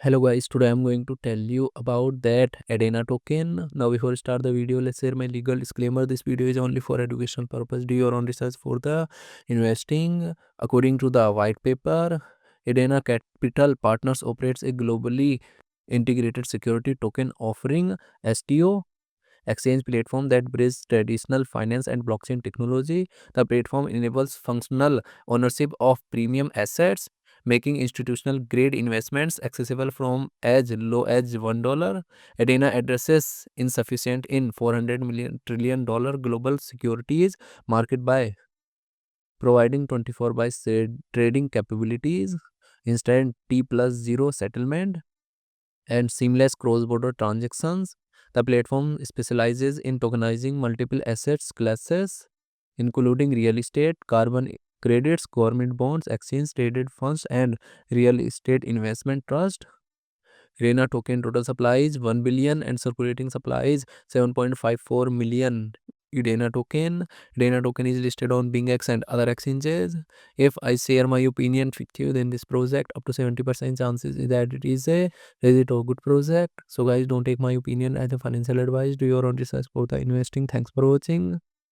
Hello guys, today I'm going to tell you about that EDENA token. Now before I start the video, let's share my legal disclaimer. This video is only for education purpose. Do your own research for the investing. According to the white paper, EDENA Capital Partners operates a globally integrated security token offering STO exchange platform that bridges traditional finance and blockchain technology. The platform enables functional ownership of premium assets, making institutional grade investments accessible from as low as $1. EDENA addresses insufficient in $400 million global securities market by providing 24 by trading capabilities, instant T plus 0 settlement, and seamless cross-border transactions. The platform specializes in tokenizing multiple assets classes, including real estate, carbon credits, government bonds, exchange-traded funds, and real estate investment trust. EDENA token total supply is 1 billion and circulating supply is 7.54 million. EDENA token. EDENA token is listed on BingX and other exchanges. If I share my opinion with you, then this project up to 70% chances is that it is a legit or good project. So guys, don't take my opinion as a financial advice. Do your own research for the investing. Thanks for watching.